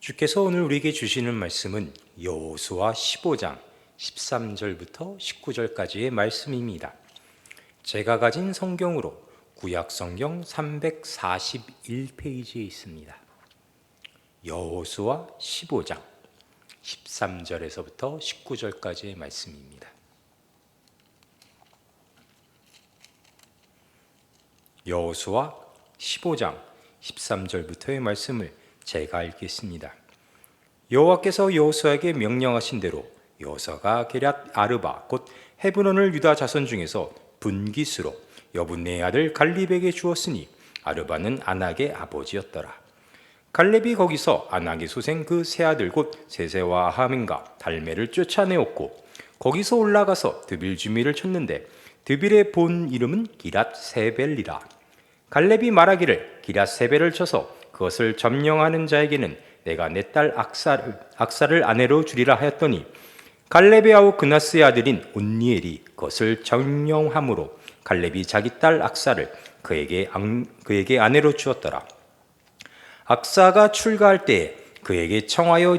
주께서 오늘 우리에게 주시는 말씀은 여호수아 15장 13절부터 19절까지의 말씀입니다. 제가 가진 성경으로 구약 성경 341페이지에 있습니다. 여호수아 15장 13절에서부터 19절까지의 말씀입니다. 여호수아 15장 13절부터의 말씀을 제가 읽겠습니다. 여호와께서 여호수아에게 명령하신 대로 여호수아가 게럇 아르바 곧 헤브론을 유다 자손 중에서 분깃으로 여분네의 아들 갈렙에게 주었으니 아르바는 아낙의 아버지였더라. 갈렙이 거기서 아낙의 소생 그 세 아들 곧 세세와 아하민과 달메를 쫓아내었고 거기서 올라가서 드빌 주미를 쳤는데 드빌의 본 이름은 기랏 세벨이라. 갈렙이 말하기를 기랏 세벨을 쳐서 그것을 점령하는 자에게는 내가 내 딸 악사를 아내로 주리라 하였더니 갈렙의 아우 그나스의 아들인 온니엘이 그것을 점령함으로 갈렙이 자기 딸 악사를 그에게 아내로 주었더라. 악사가 출가할 때에 그에게 청하여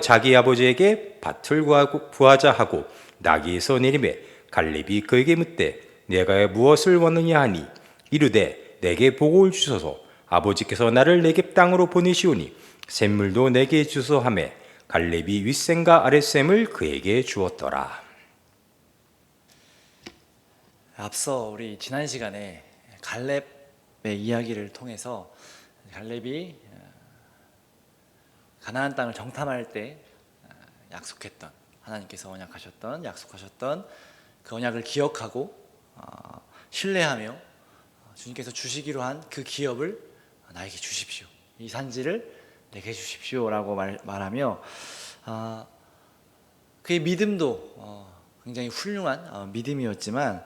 자기 아버지에게 밭을 구하자 하고 나귀에서 내리매 갈렙이 그에게 묻되 내가 무엇을 원하냐 하니 이르되 내게 복을 주소서 아버지께서 나를 네겝 땅으로 보내시오니 샘물도 내게 주소 하매 갈렙이 윗샘과 아랫샘을 그에게 주었더라. 앞서 우리 지난 시간에 갈렙의 이야기를 통해서 갈렙이 가나안 땅을 정탐할 때 약속했던, 하나님께서 약속하셨던 그 언약을 기억하고 신뢰하며 주님께서 주시기로 한 그 기업을 나에게 주십시오, 이 산지를 내게 주십시오라고 말하며 그의 믿음도 굉장히 훌륭한 믿음이었지만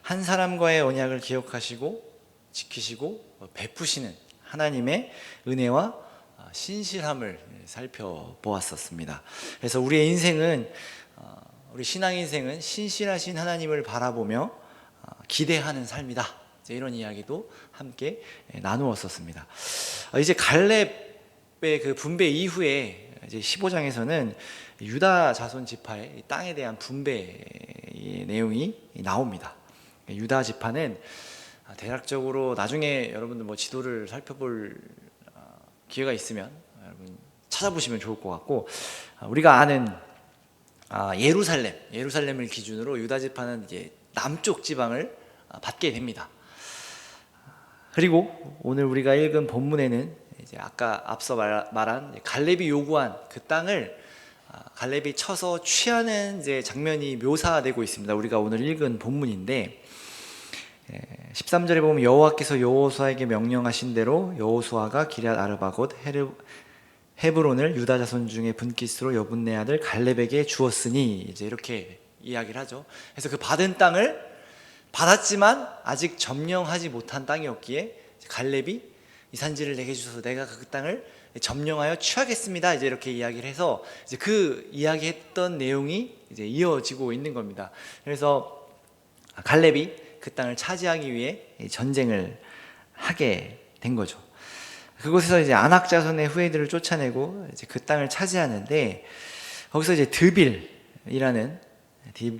한 사람과의 언약을 기억하시고 지키시고 베푸시는 하나님의 은혜와 신실함을 살펴보았었습니다. 그래서 우리의 인생은, 우리 신앙 인생은 신실하신 하나님을 바라보며 기대하는 삶이다, 이런 이야기도 함께 나누었었습니다. 이제 갈렙의 그 분배 이후에 이제 15장에서는 유다 자손 지파의 땅에 대한 분배의 내용이 나옵니다. 유다 지파는 대략적으로 나중에 여러분들 지도를 살펴볼 기회가 있으면 여러분 찾아보시면 좋을 것 같고, 우리가 아는 예루살렘을 기준으로 유다 지파는 이제 남쪽 지방을 받게 됩니다. 그리고 오늘 우리가 읽은 본문에는 이제 아까 앞서 말한 갈렙이 요구한 그 땅을 갈렙이 쳐서 취하는 이제 장면이 묘사되고 있습니다. 우리가 오늘 읽은 본문인데 13절에 보면 여호와께서 여호수아에게 명령하신 대로 여호수아가 기럇 아르바 곧 헤브론을 유다 자손 중에 분깃으로 여분네 아들 갈렙에게 주었으니, 이제 이렇게 이야기를 하죠. 그래서 그 받은 땅을 받았지만 아직 점령하지 못한 땅이었기에 갈렙이 이 산지를 내게 주셔서 내가 그 땅을 점령하여 취하겠습니다, 이제 이렇게 이야기를 해서 이제 그 이야기했던 내용이 이제 이어지고 있는 겁니다. 그래서 갈렙이 그 땅을 차지하기 위해 전쟁을 하게 된 거죠. 그곳에서 이제 아낙 자손의 후예들을 쫓아내고 이제 그 땅을 차지하는데, 거기서 이제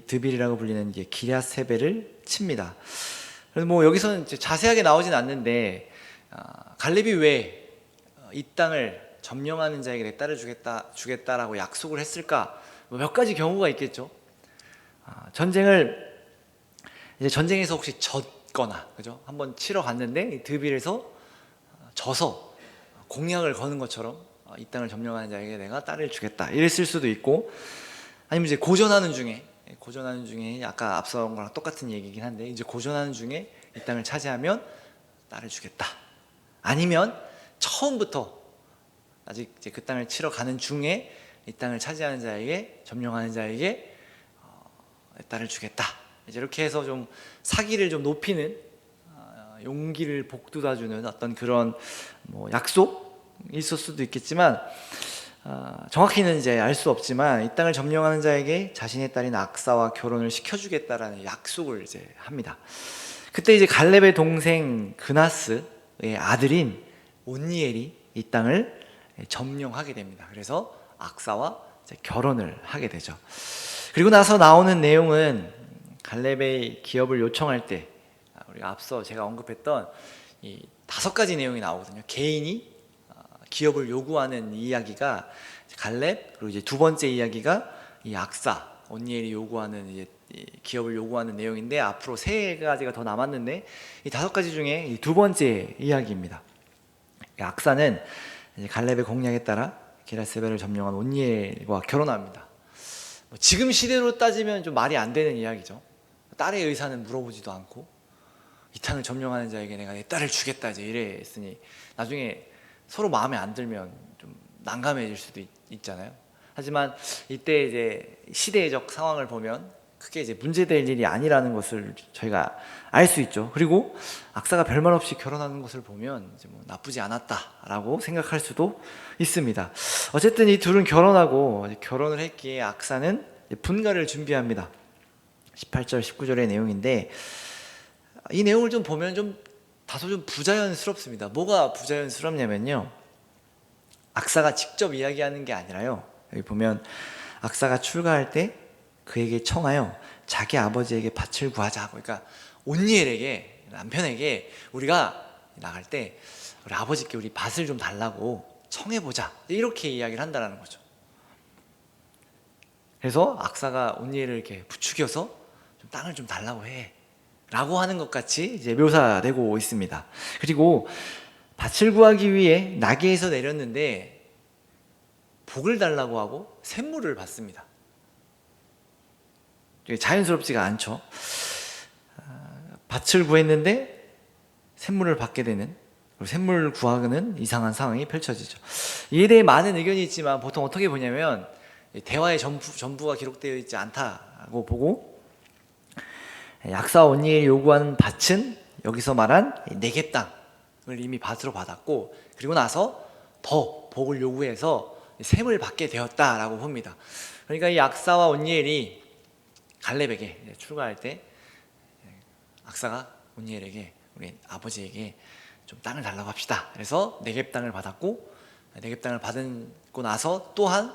드빌이라고 불리는 이제 기럇 세벨을 칩니다. 그래서 여기서는 이제 자세하게 나오진 않는데 갈렙이 왜 이 땅을 점령하는 자에게 내 딸을 주겠다라고 약속을 했을까? 몇 가지 경우가 있겠죠. 전쟁에서 혹시 졌거나, 그죠? 한번 치러 갔는데 드빌에서 져서 공약을 거는 것처럼 이 땅을 점령하는 자에게 내가 딸을 주겠다, 이랬을 수도 있고, 아니면 이제 고전하는 중에 아까 앞선 거랑 똑같은 얘기긴 한데, 이제 고전하는 중에 이 땅을 차지하면 딸을 주겠다, 아니면 처음부터 아직 이제 그 땅을 치러 가는 중에 이 땅을 차지하는 자에게, 점령하는 자에게 내 딸을 주겠다, 이제 이렇게 해서 좀 사기를 좀 높이는, 용기를 복돋아주는 어떤 그런 약속이 있을 수도 있겠지만, 정확히는 이제 알 수 없지만 이 땅을 점령하는 자에게 자신의 딸인 악사와 결혼을 시켜주겠다라는 약속을 이제 합니다. 그때 이제 갈렙의 동생 그나스의 아들인 온니엘이 이 땅을 점령하게 됩니다. 그래서 악사와 이제 결혼을 하게 되죠. 그리고 나서 나오는 내용은 갈렙의 기업을 요청할 때 우리가 앞서 제가 언급했던 이 5가지 내용이 나오거든요. 개인이 기업을 요구하는 이야기가 갈렙, 그리고 이제 두 번째 이야기가 이 악사 온니엘이 요구하는 이제 기업을 요구하는 내용인데, 앞으로 3가지가 더 남았는데 이 5가지 중에 이 두 번째 이야기입니다. 악사는 이제 갈렙의 공약에 따라 게라세벨을 점령한 온니엘과 결혼합니다. 지금 시대로 따지면 좀 말이 안 되는 이야기죠. 딸의 의사는 물어보지도 않고 이 땅을 점령하는 자에게 내가 내 딸을 주겠다 이제 이랬으니 나중에 서로 마음에 안 들면 좀 난감해질 수도 있잖아요. 하지만 이때 이제 시대적 상황을 보면 크게 이제 문제될 일이 아니라는 것을 저희가 알 수 있죠. 그리고 악사가 별말 없이 결혼하는 것을 보면 이제 뭐 나쁘지 않았다라고 생각할 수도 있습니다. 어쨌든 이 둘은 결혼하고 결혼을 했기에 악사는 분가를 준비합니다. 18절 19절의 내용인데 이 내용을 좀 보면 좀 다소 좀 부자연스럽습니다. 뭐가 부자연스럽냐면요, 악사가 직접 이야기하는 게 아니라요, 여기 보면 악사가 출가할 때 그에게 청하여 자기 아버지에게 밭을 구하자. 그러니까 온니엘에게, 남편에게 우리가 나갈 때 우리 아버지께 우리 밭을 좀 달라고 청해보자, 이렇게 이야기를 한다는 거죠. 그래서 악사가 온니엘을 이렇게 부추겨서 좀 땅을 좀 달라고 해 라고 하는 것 같이 이제 묘사되고 있습니다. 그리고 밭을 구하기 위해 나귀에서 내렸는데 복을 달라고 하고 샘물을 받습니다. 자연스럽지가 않죠. 밭을 구했는데 샘물을 받게 되는, 그리고 샘물을 구하는 이상한 상황이 펼쳐지죠. 이에 대해 많은 의견이 있지만 보통 어떻게 보냐면 대화의 전부가 기록되어 있지 않다고 보고, 악사 온니엘이 요구하는 밭은 여기서 말한 네겝 땅을 이미 밭으로 받았고, 그리고 나서 더 복을 요구해서 샘을 받게 되었다라고 봅니다. 그러니까 이 악사와 온니엘이 갈렙에게 출가할 때 악사가 온니엘에게 우리 아버지에게 좀 땅을 달라고 합시다. 그래서 네겝 땅을 받았고, 네겝 땅을 받고 나서 또한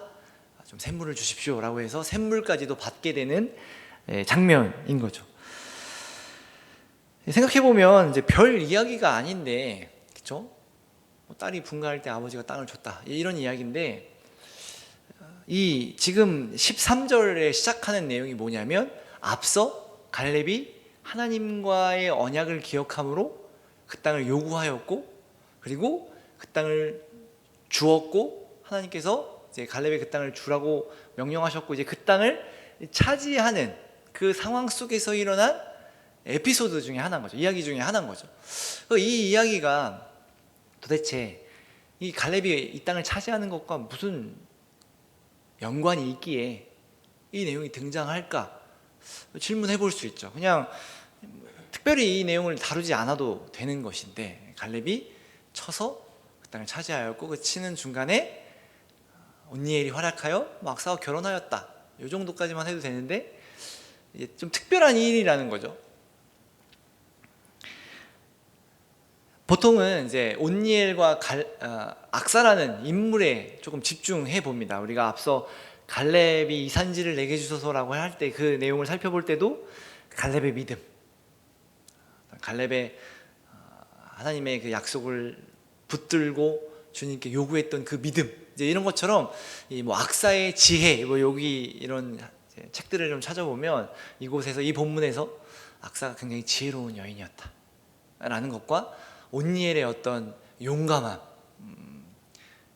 좀 샘물을 주십시오라고 해서 샘물까지도 받게 되는 장면인 거죠. 생각해보면 이제 별 이야기가 아닌데, 그렇죠? 딸이 분가할 때 아버지가 땅을 줬다, 이런 이야기인데, 이 지금 13절에 시작하는 내용이 뭐냐면, 앞서 갈렙이 하나님과의 언약을 기억함으로 그 땅을 요구하였고, 그리고 그 땅을 주었고, 하나님께서 이제 갈렙에 그 땅을 주라고 명령하셨고, 이제 그 땅을 차지하는 그 상황 속에서 일어난 에피소드 중에 하나인 거죠. 이야기 중에 하나인 거죠. 이 이야기가 도대체 이 갈렙이 이 땅을 차지하는 것과 무슨 연관이 있기에 이 내용이 등장할까 질문해 볼 수 있죠. 그냥 특별히 이 내용을 다루지 않아도 되는 것인데, 갈렙이 쳐서 그 땅을 차지하였고, 그 치는 중간에 온니엘이 활약하여 악사와 결혼하였다, 이 정도까지만 해도 되는데, 이제 좀 특별한 일이라는 거죠. 보통은 이제 온니엘과 악사라는 인물에 조금 집중해 봅니다. 우리가 앞서 갈렙이 이 산지를 내게 주소서라고 할 때 그 내용을 살펴볼 때도 갈렙의 믿음, 갈렙의 하나님의 그 약속을 붙들고 주님께 요구했던 그 믿음, 이제 이런 것처럼 이 뭐 악사의 지혜, 뭐 여기 이런 책들을 좀 찾아보면 이곳에서, 이 본문에서 악사가 굉장히 지혜로운 여인이었다라는 것과 온니엘의 어떤 용감함,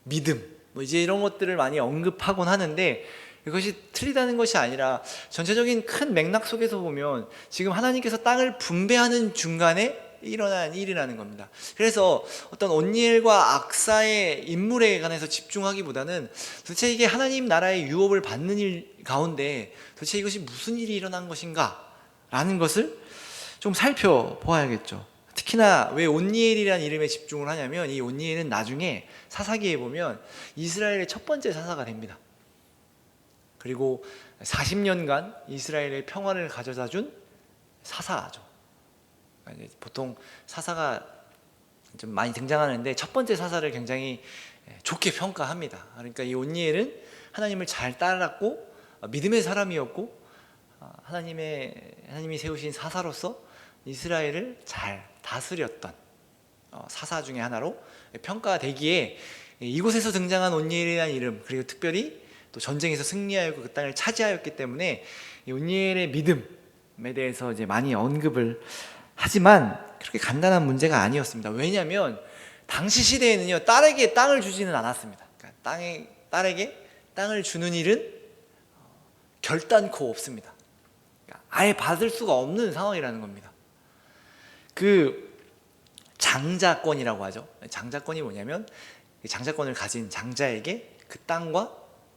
믿음, 뭐 이제 이런 것들을 많이 언급하곤 하는데, 이것이 틀리다는 것이 아니라 전체적인 큰 맥락 속에서 보면 지금 하나님께서 땅을 분배하는 중간에 일어난 일이라는 겁니다. 그래서 어떤 온니엘과 악사의 인물에 관해서 집중하기보다는 도대체 이게 하나님 나라의 유업을 받는 일 가운데 도대체 이것이 무슨 일이 일어난 것인가 라는 것을 좀 살펴보아야겠죠. 특히나 왜 온니엘이라는 이름에 집중을 하냐면, 이 온니엘은 나중에 사사기에 보면 이스라엘의 첫 번째 사사가 됩니다. 그리고 40년간 이스라엘의 평화를 가져다 준 사사죠. 보통 사사가 좀 많이 등장하는데 첫 번째 사사를 굉장히 좋게 평가합니다. 그러니까 이 온니엘은 하나님을 잘 따랐고 믿음의 사람이었고 하나님이 세우신 사사로서 이스라엘을 잘 다스렸던 사사 중에 하나로 평가되기에 이곳에서 등장한 온니엘이라는 이름, 그리고 특별히 또 전쟁에서 승리하였고 그 땅을 차지하였기 때문에 이 온니엘의 믿음에 대해서 이제 많이 언급을 하지만 그렇게 간단한 문제가 아니었습니다. 왜냐하면 당시 시대에는요, 딸에게 땅을 주지는 않았습니다. 그러니까 딸에게 땅을 주는 일은 결단코 없습니다. 그러니까 아예 받을 수가 없는 상황이라는 겁니다. 그 장자권이라고 하죠. 장자권이 뭐냐면 장자권을 가진 장자에게 그 땅과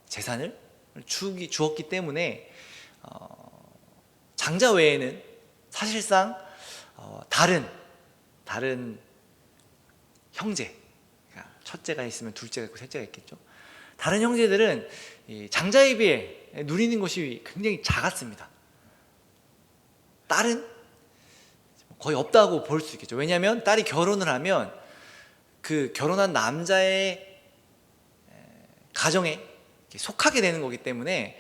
재산을 주었기 때문에 장자 외에는 사실상 다른 형제, 그러니까 첫째가 있으면 둘째가 있고 셋째가 있겠죠. 다른 형제들은 이 장자에 비해 누리는 것이 굉장히 작았습니다. 딸은 거의 없다고 볼 수 있겠죠. 왜냐하면 딸이 결혼을 하면 그 결혼한 남자의 가정에 속하게 되는 거기 때문에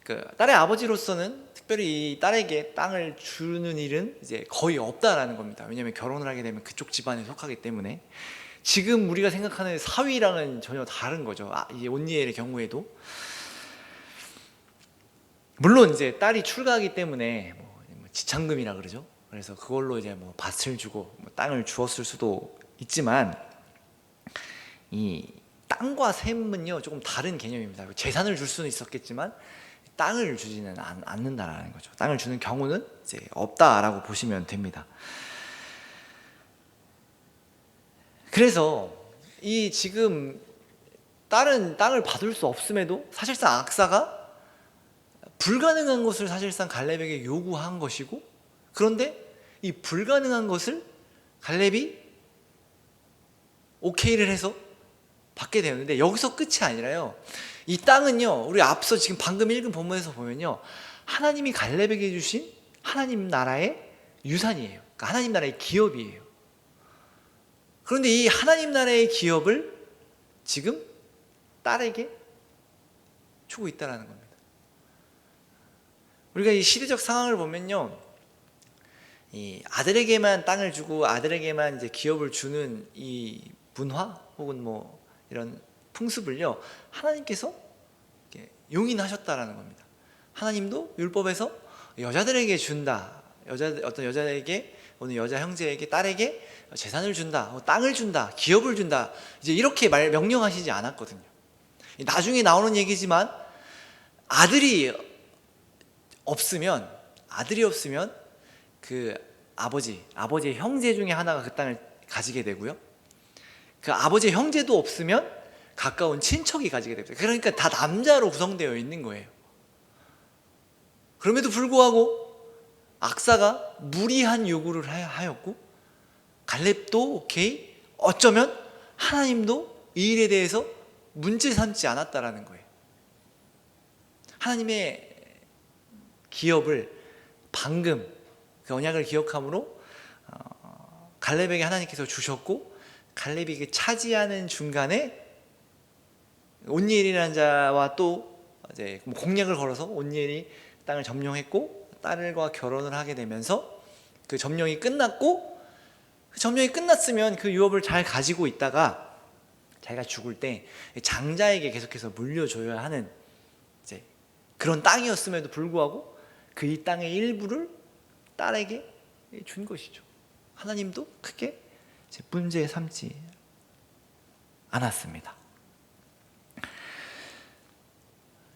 그 딸의 아버지로서는 특별히 이 딸에게 땅을 주는 일은 이제 거의 없다라는 겁니다. 왜냐하면 결혼을 하게 되면 그쪽 집안에 속하기 때문에. 지금 우리가 생각하는 사위랑은 전혀 다른 거죠. 이 온니엘의 경우에도 물론 이제 딸이 출가하기 때문에 뭐 지참금이라 그러죠. 그래서 그걸로 이제 뭐 밭을 주고 땅을 주었을 수도 있지만 이 땅과 셈은요 조금 다른 개념입니다. 재산을 줄 수는 있었겠지만 땅을 주지는 않는다라는 거죠. 땅을 주는 경우는 이제 없다라고 보시면 됩니다. 그래서 이 지금 딸은 땅을 받을 수 없음에도 사실상 악사가 불가능한 것을 사실상 갈렙에게 요구한 것이고, 그런데 이 불가능한 것을 갈렙이 오케이를 해서 받게 되었는데 여기서 끝이 아니라요, 이 땅은요 우리 앞서 지금 방금 읽은 본문에서 보면요 하나님이 갈렙에게 주신 하나님 나라의 유산이에요. 그러니까 하나님 나라의 기업이에요. 그런데 이 하나님 나라의 기업을 지금 딸에게 주고 있다는 겁니다. 우리가 이 시대적 상황을 보면요, 이 아들에게만 땅을 주고 아들에게만 이제 기업을 주는 이 문화 혹은 뭐 이런 풍습을요 하나님께서 용인하셨다라는 겁니다. 하나님도 율법에서 여자들에게 준다, 어떤 여자에게, 어느 여자 형제에게, 딸에게 재산을 준다, 땅을 준다, 기업을 준다, 이제 이렇게 명령하시지 않았거든요. 나중에 나오는 얘기지만 아들이 없으면 그 아버지의 형제 중에 하나가 그 땅을 가지게 되고요, 그 아버지의 형제도 없으면 가까운 친척이 가지게 됩니다. 그러니까 다 남자로 구성되어 있는 거예요. 그럼에도 불구하고 악사가 무리한 요구를 하였고 갈렙도 오케이, 어쩌면 하나님도 이 일에 대해서 문제 삼지 않았다라는 거예요. 하나님의 기업을 방금 그 언약을 기억함으로 갈렙에게 하나님께서 주셨고, 갈렙이 그 차지하는 중간에 온니엘이라는 자와 또 이제 공약을 걸어서 온니엘이 땅을 점령했고 딸과 결혼을 하게 되면서 그 점령이 끝났고, 그 점령이 끝났으면 그 유업을 잘 가지고 있다가 자기가 죽을 때 장자에게 계속해서 물려줘야 하는 이제 그런 땅이었음에도 불구하고 그 이 땅의 일부를 딸에게 준 것이죠. 하나님도 크게 문제 삼지 않았습니다.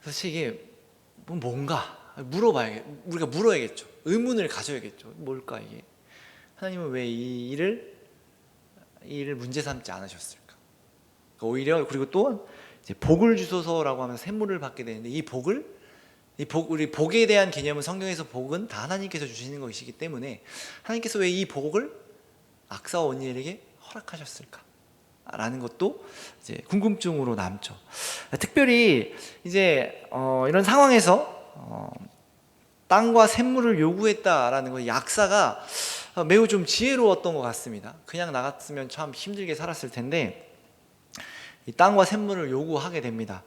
그래서 이게 뭔가 우리가 물어야겠죠. 의문을 가져야겠죠. 뭘까 이게? 하나님은 왜 이 일을 문제 삼지 않으셨을까? 오히려 그리고 또 이제 복을 주소서라고 하면 샘물을 받게 되는데 우리 복에 대한 개념은 성경에서 복은 다 하나님께서 주시는 것이기 때문에 하나님께서 왜 이 복을 악사와 온니엘에게 허락하셨을까? 라는 것도 이제 궁금증으로 남죠. 특별히 이제 이런 상황에서 땅과 샘물을 요구했다라는 것, 약사가 매우 좀 지혜로웠던 것 같습니다. 그냥 나갔으면 참 힘들게 살았을 텐데 이 땅과 샘물을 요구하게 됩니다.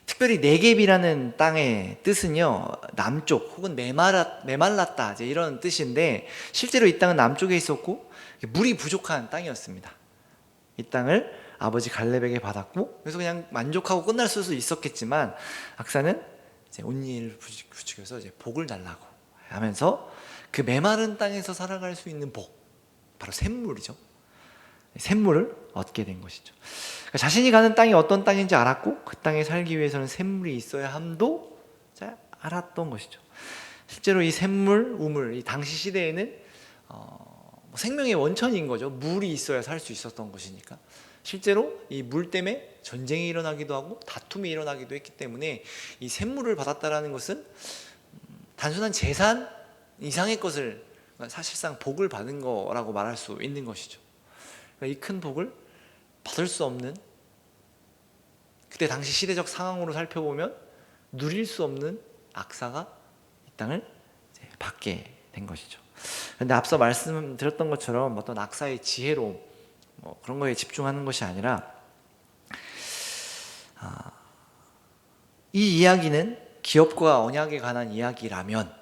특별히 네겝이라는 땅의 뜻은요, 남쪽 혹은 메말랐다 이제 이런 뜻인데, 실제로 이 땅은 남쪽에 있었고 물이 부족한 땅이었습니다. 이 땅을 아버지 갈렙에게 받았고, 그래서 그냥 만족하고 끝날 수도 있었겠지만 악사는 이제 온니엘을 부추겨서 이제 복을 달라고 하면서 그 메마른 땅에서 살아갈 수 있는 복, 바로 샘물이죠. 샘물을 얻게 된 것이죠. 그러니까 자신이 가는 땅이 어떤 땅인지 알았고 그 땅에 살기 위해서는 샘물이 있어야 함도 잘 알았던 것이죠. 실제로 이 샘물, 우물, 이 당시 시대에는 생명의 원천인 거죠. 물이 있어야 살 수 있었던 것이니까. 실제로 이 물 때문에 전쟁이 일어나기도 하고 다툼이 일어나기도 했기 때문에 이 샘물을 받았다라는 것은 단순한 재산 이상의 것을, 사실상 복을 받은 거라고 말할 수 있는 것이죠. 이 큰 복을 받을 수 없는, 그때 당시 시대적 상황으로 살펴보면 누릴 수 없는 악사가 이 땅을 받게 된 것이죠. 그런데 앞서 말씀드렸던 것처럼 어떤 악사의 지혜로 그런 거에 집중하는 것이 아니라, 이 이야기는 기업과 언약에 관한 이야기라면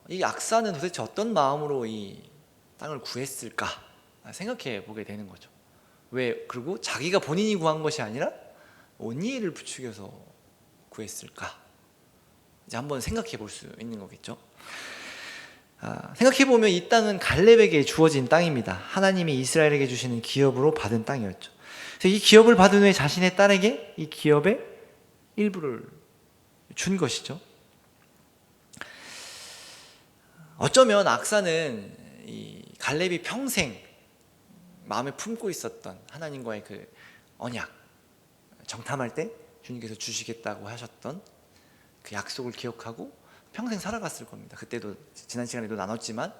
이 악사는 도대체 어떤 마음으로 이 땅을 구했을까 생각해 보게 되는 거죠. 왜, 그리고 자기가 본인이 구한 것이 아니라 온니엘을 부추겨서 구했을까? 이제 한번 생각해 볼 수 있는 거겠죠. 생각해 보면 이 땅은 갈렙에게 주어진 땅입니다. 하나님이 이스라엘에게 주시는 기업으로 받은 땅이었죠. 그래서 이 기업을 받은 후에 자신의 딸에게 이 기업의 일부를 준 것이죠. 어쩌면 악사는 이 갈렙이 평생 마음에 품고 있었던 하나님과의 그 언약, 정탐할 때 주님께서 주시겠다고 하셨던 그 약속을 기억하고 평생 살아갔을 겁니다. 그때도 지난 시간에도 나눴지만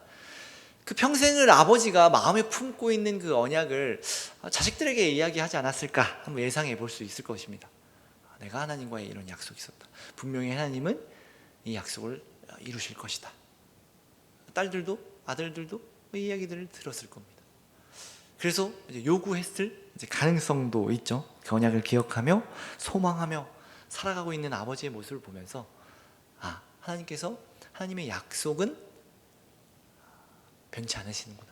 그 평생을 아버지가 마음에 품고 있는 그 언약을 자식들에게 이야기하지 않았을까 한번 예상해 볼 수 있을 것입니다. 내가 하나님과의 이런 약속이 있었다. 분명히 하나님은 이 약속을 이루실 것이다. 딸들도 아들들도 이 이야기들을 들었을 겁니다. 그래서 이제 요구했을 이제 가능성도 있죠. 그 언약을 기억하며 소망하며 살아가고 있는 아버지의 모습을 보면서 하나님께서 하나님의 약속은 변치 않으시는구나.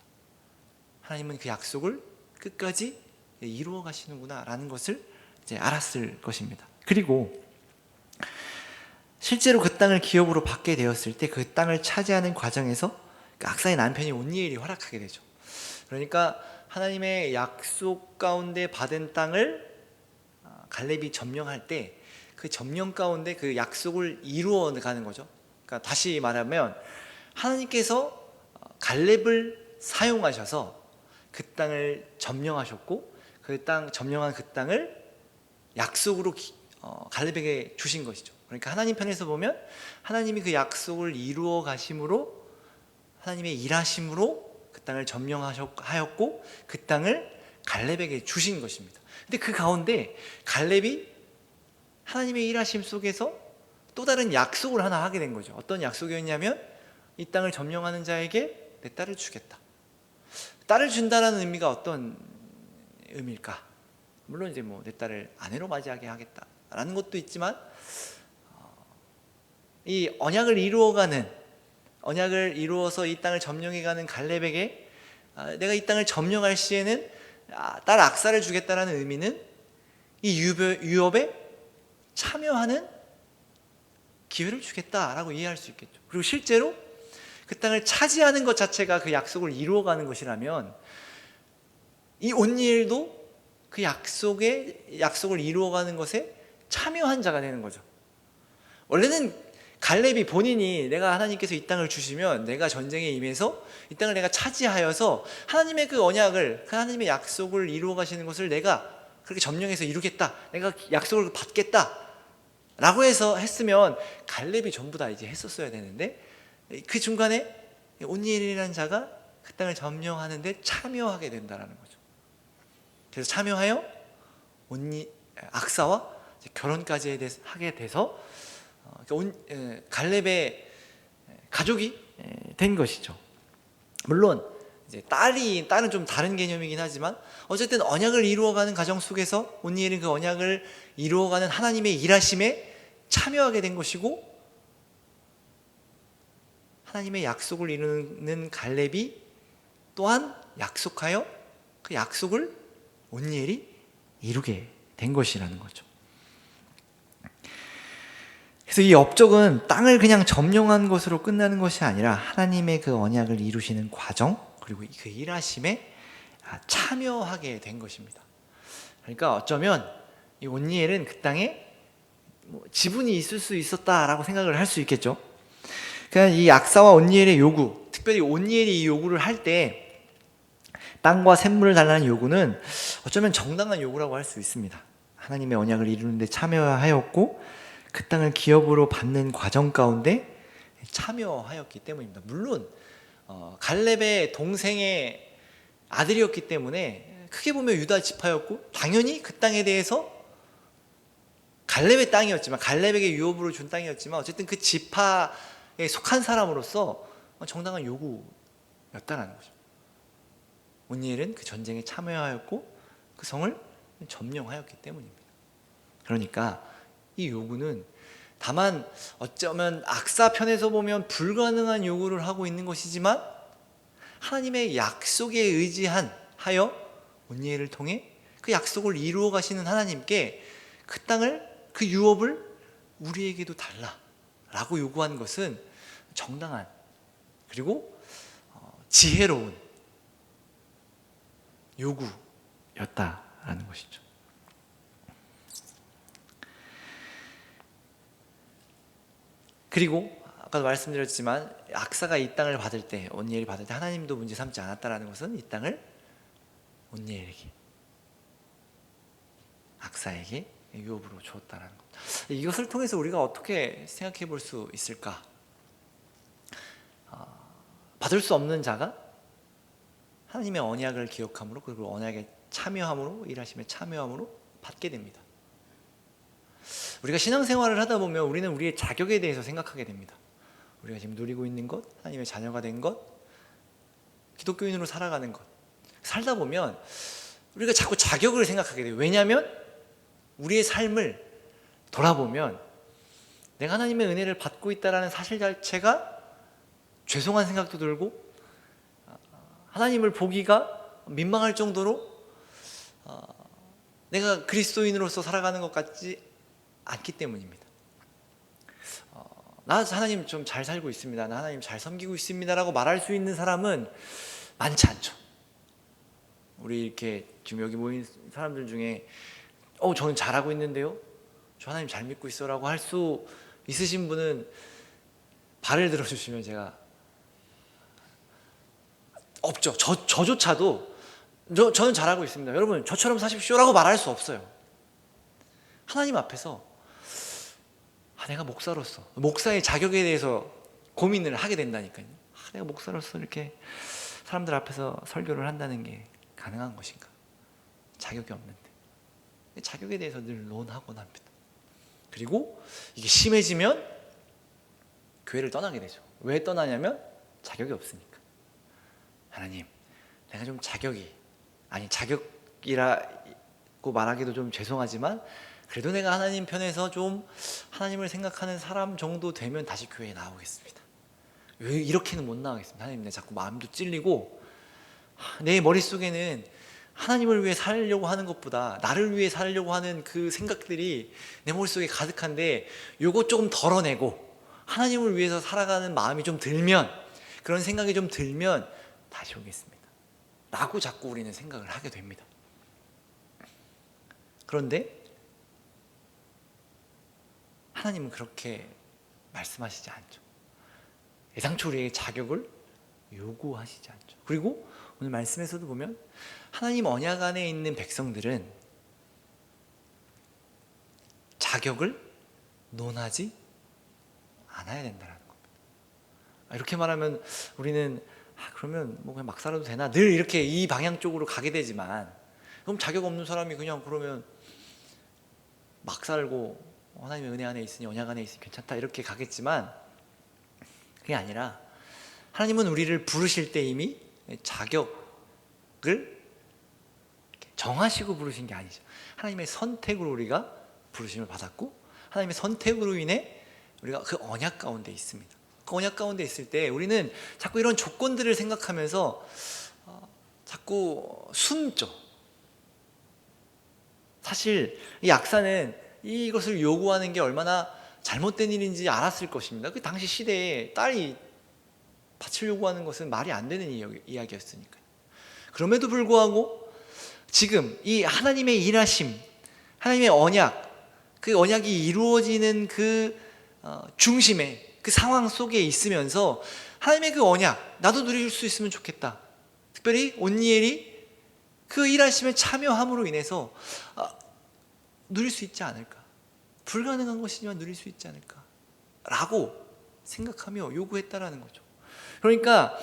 하나님은 그 약속을 끝까지 이루어 가시는구나 라는 것을 이제 알았을 것입니다. 그리고 실제로 그 땅을 기업으로 받게 되었을 때 그 땅을 차지하는 과정에서 악사의 남편이 온니엘이 활약하게 되죠. 그러니까 하나님의 약속 가운데 받은 땅을 갈렙이 점령할 때 그 점령 가운데 그 약속을 이루어 가는 거죠. 그러니까 다시 말하면 하나님께서 갈렙을 사용하셔서 그 땅을 점령하셨고 그 땅 점령한 그 땅을 약속으로 갈렙에게 주신 것이죠. 그러니까 하나님 편에서 보면 하나님이 그 약속을 이루어 가심으로, 하나님의 일하심으로 그 땅을 점령하였고 그 땅을 갈렙에게 주신 것입니다. 근데 그 가운데 갈렙이 하나님의 일하심 속에서 또 다른 약속을 하나 하게 된 거죠. 어떤 약속이었냐면 이 땅을 점령하는 자에게 내 딸을 주겠다. 딸을 준다라는 의미가 어떤 의미일까? 물론 이제 내 딸을 아내로 맞이하게 하겠다라는 것도 있지만, 이 언약을 이루어서 이 땅을 점령해가는 갈렙에게 내가 이 땅을 점령할 시에는 딸 악사를 주겠다라는 의미는 이 유업에 참여하는 기회를 주겠다라고 이해할 수 있겠죠. 그리고 실제로 그 땅을 차지하는 것 자체가 그 약속을 이루어가는 것이라면 이 온니엘도 그 약속을 이루어가는 것에 참여한 자가 되는 거죠. 원래는 갈렙이 본인이 내가 하나님께서 이 땅을 주시면 내가 전쟁에 임해서 이 땅을 내가 차지하여서 하나님의 그 언약을, 하나님의 약속을 이루어 가시는 것을 내가 그렇게 점령해서 이루겠다, 내가 약속을 받겠다 라고 해서 했으면 갈렙이 전부 다 이제 했었어야 되는데 그 중간에 온니엘이라는 자가 그 땅을 점령하는데 참여하게 된다는 거죠. 그래서 참여하여 악사와 결혼까지 하게 돼서 갈렙의 가족이 된 것이죠. 물론 이제 딸은 좀 다른 개념이긴 하지만 어쨌든 언약을 이루어가는 과정 속에서 온니엘은 그 언약을 이루어가는 하나님의 일하심에 참여하게 된 것이고, 하나님의 약속을 이루는 갈렙이 또한 약속하여 그 약속을 온니엘이 이루게 된 것이라는 거죠. 그래서 이 업적은 땅을 그냥 점령한 것으로 끝나는 것이 아니라 하나님의 그 언약을 이루시는 과정, 그리고 그 일하심에 참여하게 된 것입니다. 그러니까 어쩌면 이 온니엘은 그 땅에 지분이 있을 수 있었다라고 생각을 할 수 있겠죠. 그러니까 이 악사와 온니엘의 요구, 특별히 온니엘이 이 요구를 할 때 땅과 샘물을 달라는 요구는 어쩌면 정당한 요구라고 할 수 있습니다. 하나님의 언약을 이루는 데 참여하였고 그 땅을 기업으로 받는 과정 가운데 참여하였기 때문입니다. 물론 갈렙의 동생의 아들이었기 때문에 크게 보면 유다 지파였고, 당연히 그 땅에 대해서 갈렙의 땅이었지만, 갈렙에게 유업으로 준 땅이었지만 어쨌든 그 지파에 속한 사람으로서 정당한 요구였다는 거죠. 온니엘은 그 전쟁에 참여하였고 그 성을 점령하였기 때문입니다. 그러니까 이 요구는 다만 어쩌면 악사 편에서 보면 불가능한 요구를 하고 있는 것이지만, 하나님의 약속에 의지하여 온니엘을 통해 그 약속을 이루어 가시는 하나님께 그 땅을, 그 유업을 우리에게도 달라라고 요구한 것은 정당한, 그리고 지혜로운 요구였다라는 것이죠. 그리고 아까도 말씀드렸지만 악사가 이 땅을 받을 때, 온니엘이 받을 때 하나님도 문제 삼지 않았다라는 것은 이 땅을 온니엘에게, 악사에게 유업으로 주었다는 것. 이것을 통해서 우리가 어떻게 생각해 볼 수 있을까? 받을 수 없는 자가 하나님의 언약을 기억함으로, 그리고 언약에 참여함으로, 일하심에 참여함으로 받게 됩니다. 우리가 신앙생활을 하다 보면 우리는 우리의 자격에 대해서 생각하게 됩니다. 우리가 지금 누리고 있는 것, 하나님의 자녀가 된 것, 기독교인으로 살아가는 것, 살다 보면 우리가 자꾸 자격을 생각하게 돼요. 왜냐하면 우리의 삶을 돌아보면 내가 하나님의 은혜를 받고 있다는 사실 자체가 죄송한 생각도 들고, 하나님을 보기가 민망할 정도로 내가 그리스도인으로서 살아가는 것 같지 않기 때문입니다. 나 하나님 좀 잘 살고 있습니다, 나 하나님 잘 섬기고 있습니다 라고 말할 수 있는 사람은 많지 않죠. 우리 이렇게 지금 여기 모인 사람들 중에 저는 잘하고 있는데요, 저 하나님 잘 믿고 있어 라고 할 수 있으신 분은 발을 들어주시면 제가 없죠. 저조차도 저는 잘하고 있습니다, 여러분 저처럼 사십시오 라고 말할 수 없어요. 하나님 앞에서 내가 목사로서 목사의 자격에 대해서 고민을 하게 된다니까요. 내가 목사로서 이렇게 사람들 앞에서 설교를 한다는 게 가능한 것인가? 자격이 없는데. 자격에 대해서 늘 논하곤 합니다. 그리고 이게 심해지면 교회를 떠나게 되죠. 왜 떠나냐면 자격이 없으니까. 하나님, 내가 좀 자격이라고 말하기도 좀 죄송하지만 그래도 내가 하나님 편에서 좀 하나님을 생각하는 사람 정도 되면 다시 교회에 나오겠습니다. 왜 이렇게는 못 나가겠습니다. 하나님, 내 자꾸 마음도 찔리고 내 머릿속에는 하나님을 위해 살려고 하는 것보다 나를 위해 살려고 하는 그 생각들이 내 머릿속에 가득한데, 요거 조금 덜어내고 하나님을 위해서 살아가는 마음이 좀 들면, 그런 생각이 좀 들면 다시 오겠습니다 라고 자꾸 우리는 생각을 하게 됩니다. 그런데 하나님은 그렇게 말씀하시지 않죠. 애당초 우리에게 자격을 요구하시지 않죠. 그리고 오늘 말씀에서도 보면 하나님 언약 안에 있는 백성들은 자격을 논하지 않아야 된다는 겁니다. 이렇게 말하면 우리는 그러면 뭐 그냥 막 살아도 되나, 늘 이렇게 이 방향 쪽으로 가게 되지만, 그럼 자격 없는 사람이 그냥 그러면 막 살고 하나님의 은혜 안에 있으니 언약 안에 있으니 괜찮다 이렇게 가겠지만 그게 아니라 하나님은 우리를 부르실 때 이미 자격을 정하시고 부르신 게 아니죠. 하나님의 선택으로 우리가 부르심을 받았고 하나님의 선택으로 인해 우리가 그 언약 가운데 있습니다. 그 언약 가운데 있을 때 우리는 자꾸 이런 조건들을 생각하면서 자꾸 숨죠. 사실 이 약사는 이것을 요구하는 게 얼마나 잘못된 일인지 알았을 것입니다. 그 당시 시대에 딸이 밭을 요구하는 것은 말이 안 되는 이야기였으니까요. 그럼에도 불구하고 지금 이 하나님의 일하심, 하나님의 언약, 그 언약이 이루어지는 그 중심에 그 상황 속에 있으면서 하나님의 그 언약 나도 누릴 수 있으면 좋겠다. 특별히 온니엘이 그 일하심에 참여함으로 인해서 누릴 수 있지 않을까, 불가능한 것이지만 누릴 수 있지 않을까 라고 생각하며 요구했다라는 거죠. 그러니까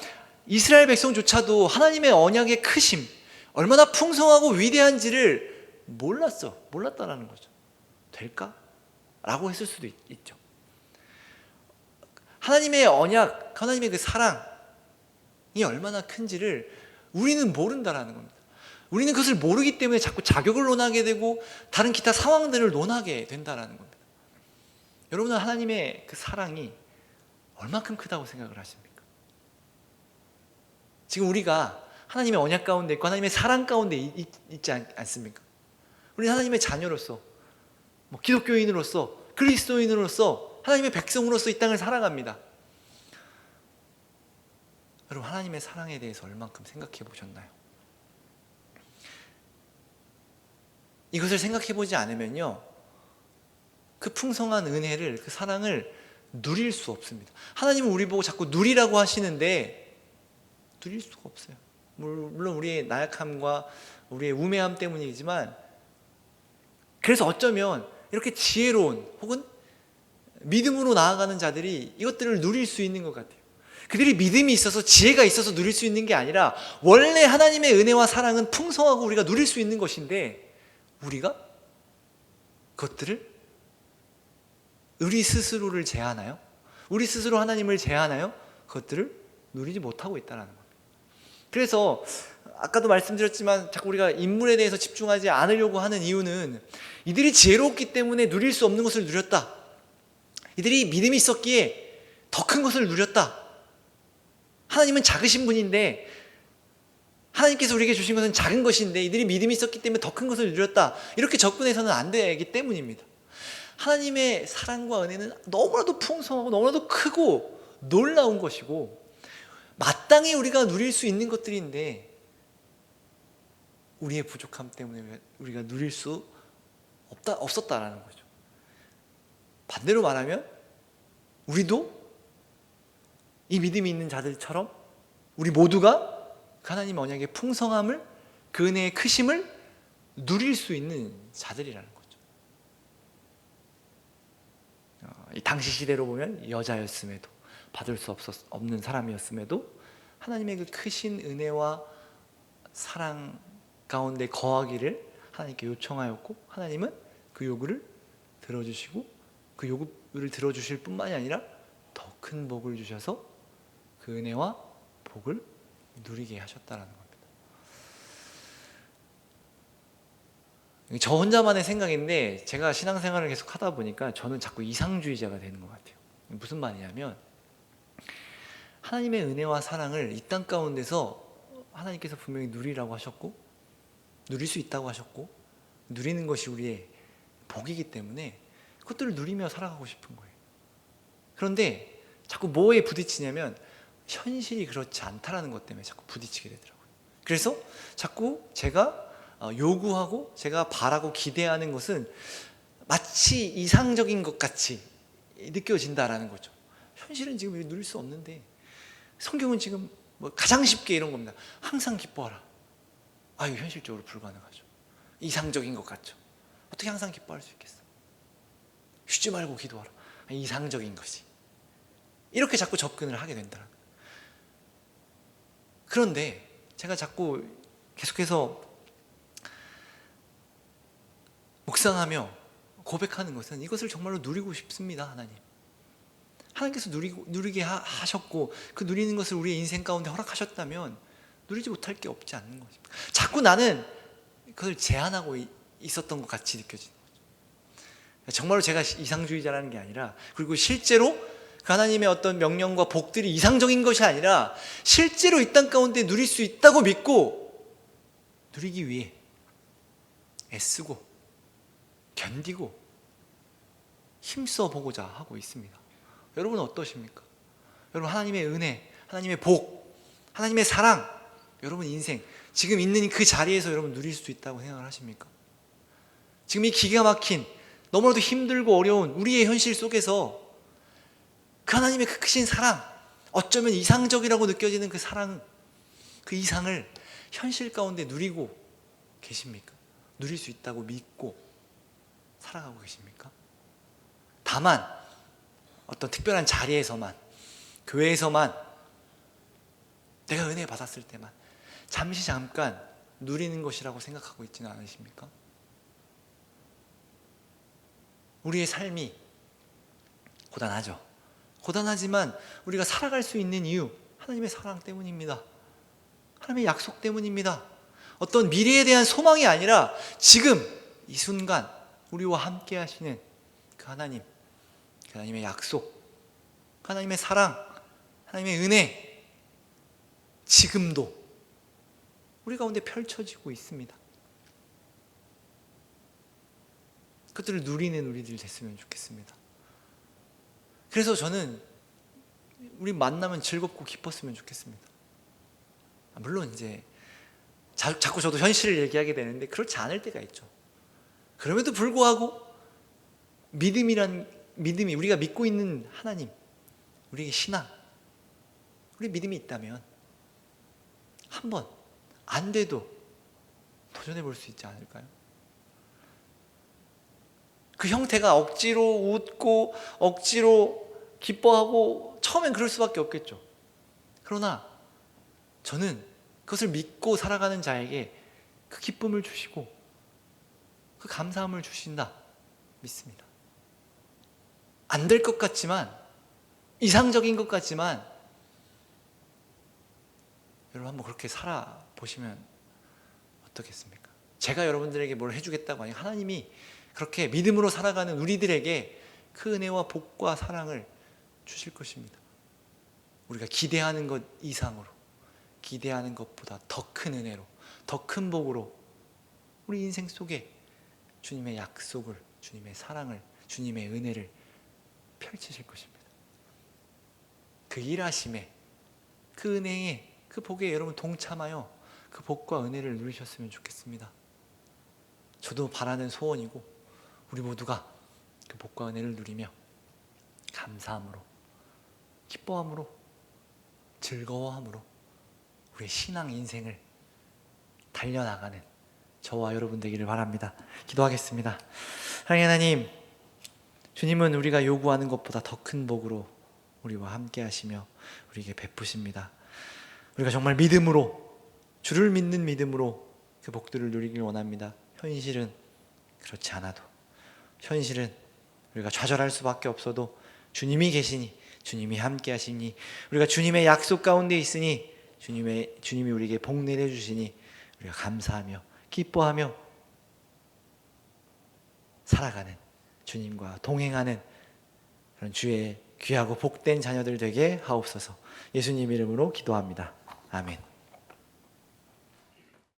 이스라엘 백성조차도 하나님의 언약의 크심, 얼마나 풍성하고 위대한지를 몰랐다라는 거죠. 될까? 라고 했을 수도 있죠. 하나님의 언약, 하나님의 그 사랑이 얼마나 큰지를 우리는 모른다라는 겁니다. 우리는 그것을 모르기 때문에 자꾸 자격을 논하게 되고 다른 기타 상황들을 논하게 된다라는 겁니다. 여러분은 하나님의 그 사랑이 얼마큼 크다고 생각을 하십니까? 지금 우리가 하나님의 언약 가운데 있고 하나님의 사랑 가운데 있지 않습니까? 우리는 하나님의 자녀로서, 기독교인으로서, 그리스도인으로서, 하나님의 백성으로서 이 땅을 살아갑니다. 여러분, 하나님의 사랑에 대해서 얼만큼 생각해 보셨나요? 이것을 생각해 보지 않으면요, 그 풍성한 은혜를, 그 사랑을 누릴 수 없습니다. 하나님은 우리 보고 자꾸 누리라고 하시는데 누릴 수가 없어요. 물론 우리의 나약함과 우리의 우매함 때문이지만, 그래서 어쩌면 이렇게 지혜로운 혹은 믿음으로 나아가는 자들이 이것들을 누릴 수 있는 것 같아요. 그들이 믿음이 있어서 지혜가 있어서 누릴 수 있는 게 아니라 원래 하나님의 은혜와 사랑은 풍성하고 우리가 누릴 수 있는 것인데, 우리가 그것들을 우리 스스로를 제한하여, 우리 스스로 하나님을 제한하여 그것들을 누리지 못하고 있다는 겁니다. 그래서 아까도 말씀드렸지만 자꾸 우리가 인물에 대해서 집중하지 않으려고 하는 이유는 이들이 지혜로웠기 때문에 누릴 수 없는 것을 누렸다, 이들이 믿음이 있었기에 더 큰 것을 누렸다, 하나님은 작으신 분인데, 하나님께서 우리에게 주신 것은 작은 것인데 이들이 믿음이 있었기 때문에 더 큰 것을 누렸다, 이렇게 접근해서는 안 되기 때문입니다. 하나님의 사랑과 은혜는 너무나도 풍성하고 너무나도 크고 놀라운 것이고 마땅히 우리가 누릴 수 있는 것들인데, 우리의 부족함 때문에 우리가 누릴 수 없었다라는 거죠. 반대로 말하면 우리도 이 믿음이 있는 자들처럼 우리 모두가 하나님 언약의 풍성함을, 그 은혜의 크심을 누릴 수 있는 자들이라는 거죠. 이 당시 시대로 보면 여자였음에도, 받을 수 없는 사람이었음에도 하나님의 그 크신 은혜와 사랑 가운데 거하기를 하나님께 요청하였고, 하나님은 그 요구를 들어주시고 그 요구를 들어주실 뿐만이 아니라 더 큰 복을 주셔서 그 은혜와 복을 누리게 하셨다는 겁니다. 저 혼자만의 생각인데, 제가 신앙생활을 계속 하다 보니까 저는 자꾸 이상주의자가 되는 것 같아요. 무슨 말이냐면, 하나님의 은혜와 사랑을 이 땅 가운데서 하나님께서 분명히 누리라고 하셨고, 누릴 수 있다고 하셨고, 누리는 것이 우리의 복이기 때문에 그것들을 누리며 살아가고 싶은 거예요. 그런데 자꾸 뭐에 부딪히냐면 현실이 그렇지 않다라는 것 때문에 자꾸 부딪히게 되더라고요. 그래서 자꾸 제가 요구하고 제가 바라고 기대하는 것은 마치 이상적인 것 같이 느껴진다라는 거죠. 현실은 지금 누릴 수 없는데, 성경은 지금 가장 쉽게 이런 겁니다. 항상 기뻐하라. 이거 현실적으로 불가능하죠. 이상적인 것 같죠. 어떻게 항상 기뻐할 수 있겠어? 쉬지 말고 기도하라. 이상적인 것이. 이렇게 자꾸 접근을 하게 된다는 거예요. 그런데 제가 자꾸 계속해서 묵상하며 고백하는 것은 이것을 정말로 누리고 싶습니다. 하나님께서 누리게 하셨고 그 누리는 것을 우리의 인생 가운데 허락하셨다면 누리지 못할 게 없지 않는 것입니다. 자꾸 나는 그걸 제한하고 있었던 것 같이 느껴지는 거죠. 정말로 제가 이상주의자라는 게 아니라, 그리고 실제로 그 하나님의 어떤 명령과 복들이 이상적인 것이 아니라 실제로 이 땅 가운데 누릴 수 있다고 믿고 누리기 위해 애쓰고 견디고 힘써 보고자 하고 있습니다. 여러분은 어떠십니까? 여러분, 하나님의 은혜, 하나님의 복, 하나님의 사랑, 여러분 인생 지금 있는 그 자리에서 여러분 누릴 수 있다고 생각을 하십니까? 지금 이 기가 막힌 너무나도 힘들고 어려운 우리의 현실 속에서 그 하나님의 그 크신 사랑, 어쩌면 이상적이라고 느껴지는 그 사랑, 그 이상을 현실 가운데 누리고 계십니까? 누릴 수 있다고 믿고 살아가고 계십니까? 다만 어떤 특별한 자리에서만, 교회에서만, 내가 은혜 받았을 때만 잠깐 누리는 것이라고 생각하고 있지는 않으십니까? 우리의 삶이 고단하죠. 고단하지만 우리가 살아갈 수 있는 이유, 하나님의 사랑 때문입니다. 하나님의 약속 때문입니다. 어떤 미래에 대한 소망이 아니라 지금 이 순간 우리와 함께 하시는 그 하나님, 그 하나님의 약속, 그 하나님의 사랑, 하나님의 은혜, 지금도 우리 가운데 펼쳐지고 있습니다. 그것들을 누리는 우리들 됐으면 좋겠습니다. 그래서 저는 우리 만나면 즐겁고 기뻤으면 좋겠습니다. 물론 이제 자꾸 저도 현실을 얘기하게 되는데 그렇지 않을 때가 있죠. 그럼에도 불구하고 믿음이, 우리가 믿고 있는 하나님, 우리의 신앙, 우리 믿음이 있다면 한번 안 돼도 도전해 볼 수 있지 않을까요? 그 형태가 억지로 웃고 억지로 기뻐하고 처음엔 그럴 수밖에 없겠죠. 그러나 저는 그것을 믿고 살아가는 자에게 그 기쁨을 주시고 그 감사함을 주신다 믿습니다. 안 될 것 같지만, 이상적인 것 같지만 여러분 한번 그렇게 살아보시면 어떻겠습니까? 제가 여러분들에게 뭘 해주겠다고 하니 하나님이 그렇게 믿음으로 살아가는 우리들에게 그 은혜와 복과 사랑을 주실 것입니다. 우리가 기대하는 것 이상으로, 기대하는 것보다 더 큰 은혜로, 더 큰 복으로 우리 인생 속에 주님의 약속을, 주님의 사랑을, 주님의 은혜를 펼치실 것입니다. 그 일하심에, 그 은혜에, 그 복에 여러분 동참하여 그 복과 은혜를 누리셨으면 좋겠습니다. 저도 바라는 소원이고 우리 모두가 그 복과 은혜를 누리며 감사함으로, 기뻐함으로, 즐거워함으로 우리의 신앙 인생을 달려나가는 저와 여러분 되기를 바랍니다. 기도하겠습니다. 사랑하는 하나님, 주님은 우리가 요구하는 것보다 더 큰 복으로 우리와 함께 하시며 우리에게 베푸십니다. 우리가 정말 믿음으로, 주를 믿는 믿음으로 그 복들을 누리길 원합니다. 현실은 그렇지 않아도, 현실은 우리가 좌절할 수밖에 없어도 주님이 계시니, 주님이 함께 하시니, 우리가 주님의 약속 가운데 있으니 주님이 우리에게 복 내려주시니 우리가 감사하며 기뻐하며 살아가는, 주님과 동행하는 그런 주의 귀하고 복된 자녀들 되게 하옵소서. 예수님 이름으로 기도합니다. 아멘.